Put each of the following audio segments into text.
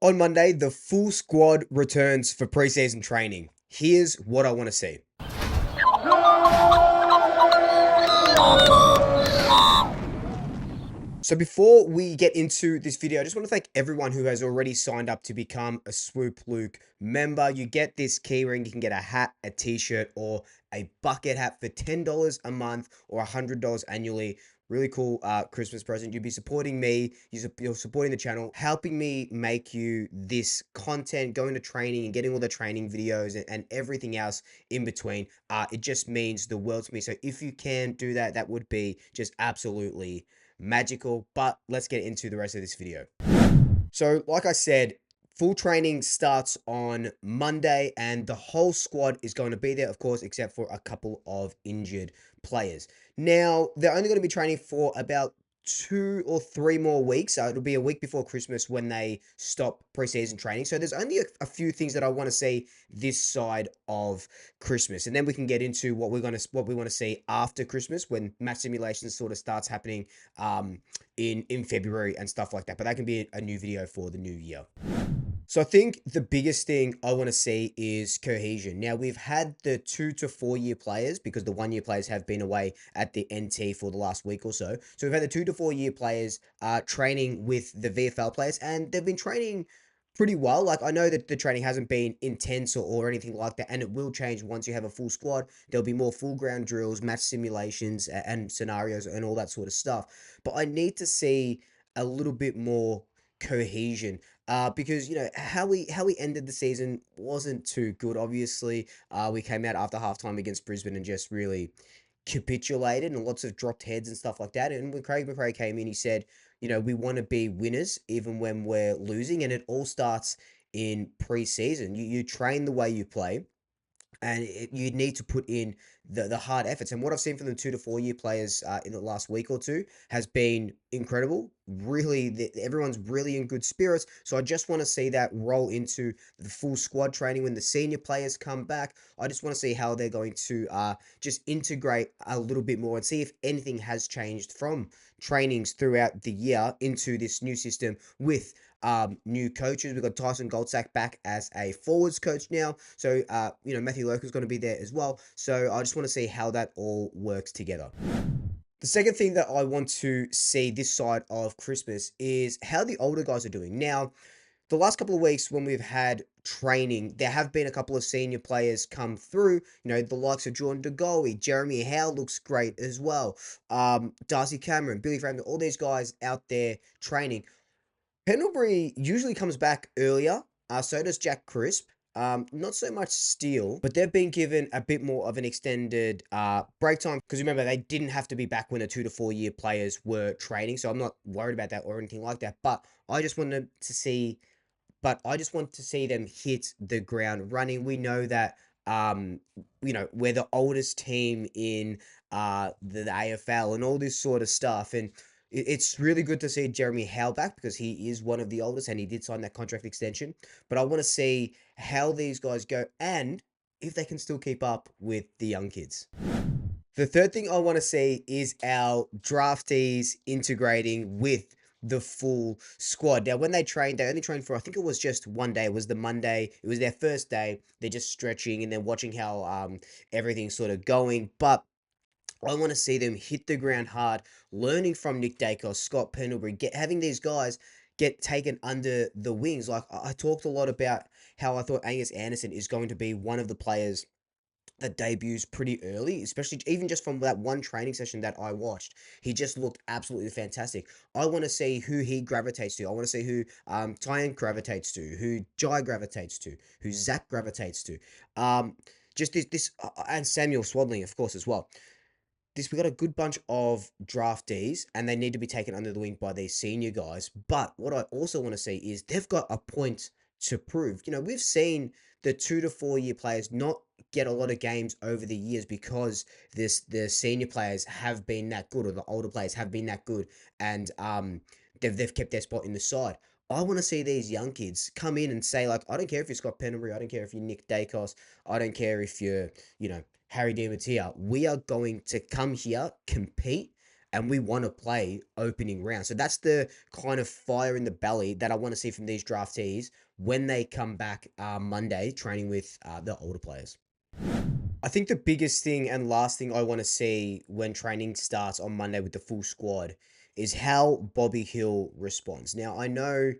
On Monday, the full squad returns for preseason training. Here's what I want to see. So before we get into this video, I just want to thank everyone who has already signed up to become a Swoop Luke member. You get this keyring, you can get a hat, a t-shirt, or a bucket hat for $10 a month or $100 annually. Really cool Christmas present. You'll be supporting me, you're supporting the channel, helping me make you this content, going to training and getting all the training videos and everything else in between. It just means the world to me. So if you can do that, that would be just absolutely magical. But let's get into the rest of this video. So like I said, full training starts on Monday and the whole squad is going to be there, of course, except for a couple of injured players. Now, they're only going to be training for about 2 or 3 more weeks. So it'll be a week before Christmas when they stop preseason training. So there's only a few things that I want to see this side of Christmas, and then we can get into what we want to see after Christmas when match simulations sort of starts happening in February and stuff like that. But that can be a new video for the new year. So I think the biggest thing I want to see is cohesion. Now, we've had the 2 to 4 year players because the 1 year players have been away at the NT for the last week or so. So we've had the 2 to 4 year players training with the VFL players, and they've been training pretty well. Like, I know that the training hasn't been intense or anything like that, and it will change once you have a full squad. There'll be more full ground drills, match simulations, and scenarios and all that sort of stuff. But I need to see a little bit more cohesion, because how we ended the season wasn't too good. Obviously, we came out after halftime against Brisbane and just really capitulated, and lots of dropped heads and stuff like that. And when Craig McRae came in, he said, we want to be winners even when we're losing, and it all starts in preseason. You train the way you play, and you need to put in the hard efforts. And what I've seen from the 2 to 4 year players in the last week or two has been incredible. Really, everyone's really in good spirits. So I just want to see that roll into the full squad training when the senior players come back. I just want to see how they're going to just integrate a little bit more and see if anything has changed from trainings throughout the year into this new system with new coaches. We've got Tyson Goldsack back as a forwards coach now. So, Matthew Loker's going to be there as well. So I just want to see how that all works together. The second thing that I want to see this side of Christmas is how the older guys are doing. Now, the last couple of weeks when we've had training, there have been a couple of senior players come through, the likes of Jordan De Goey, Jeremy Howe looks great as well, Darcy Cameron, Billy Frampton, all these guys out there training. Pendlebury usually comes back earlier, so does Jack Crisp. Not so much Steele, but they've been given a bit more of an extended break time, because remember, they didn't have to be back when the 2 to 4 year players were training, so I'm not worried about that or anything like that. But I just wanted to see, them hit the ground running. We know that we're the oldest team in the AFL and all this sort of stuff, and it's really good to see Jeremy Howe back because he is one of the oldest and he did sign that contract extension. But I want to see how these guys go and if they can still keep up with the young kids. The third thing I want to see is our draftees integrating with the full squad. Now, when they only trained for, I think it was just one day. It was the Monday. It was their first day. They're just stretching and then watching how everything's sort of going. But I want to see them hit the ground hard, learning from Nick Dacos, Scott Pendlebury, having these guys get taken under the wings. Like, I talked a lot about how I thought Angus Anderson is going to be one of the players that debuts pretty early, especially even just from that one training session that I watched. He just looked absolutely fantastic. I want to see who he gravitates to. I want to see who Tyan gravitates to, who Jai gravitates to, who Zach gravitates to. Just this and Samuel Swadling, of course, as well. We got a good bunch of draftees, and they need to be taken under the wing by these senior guys. But what I also want to see is they've got a point to prove. We've seen the 2 to 4 year players not get a lot of games over the years because the senior players have been that good, or the older players have been that good, and they've kept their spot in the side. I want to see these young kids come in and say, like, I don't care if you're Scott Pendlebury, I don't care if you're Nick Dacos, I don't care if you're, Harry DiMattia. We are going to come here, compete, and we want to play opening round. So that's the kind of fire in the belly that I want to see from these draftees when they come back Monday training with the older players. I think the biggest thing and last thing I want to see when training starts on Monday with the full squad is how Bobby Hill responds. Now, I know,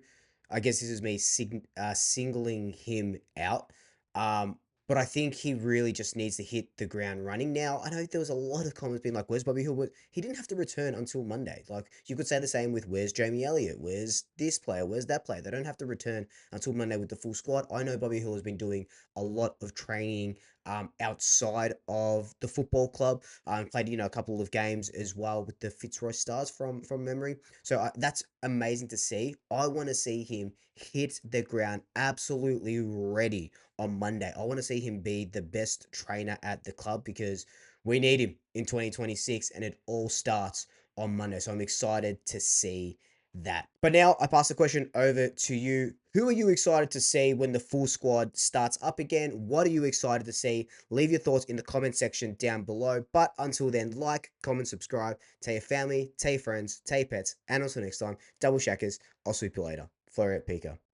I guess this is me singling him out, um, but I think he really just needs to hit the ground running. Now, I know there was a lot of comments being like, "Where's Bobby Hill?" But he didn't have to return until Monday. Like, you could say the same with where's Jamie Elliott? Where's this player? Where's that player? They don't have to return until Monday with the full squad. I know Bobby Hill has been doing a lot of training outside of the football club. Played a couple of games as well with the Fitzroy Stars from memory. So that's amazing to see. I want to see him hit the ground absolutely ready on Monday. I want to see him be the best trainer at the club because we need him in 2026, and it all starts on Monday. So I'm excited to see that. But now I pass the question over to you. Who are you excited to see when the full squad starts up again? What are you excited to see? Leave your thoughts in the comment section down below. But until then, like, comment, subscribe, tell your family, tell your friends, tell your pets, and until next time, double shackers. I'll sweep you later. Floret Pika.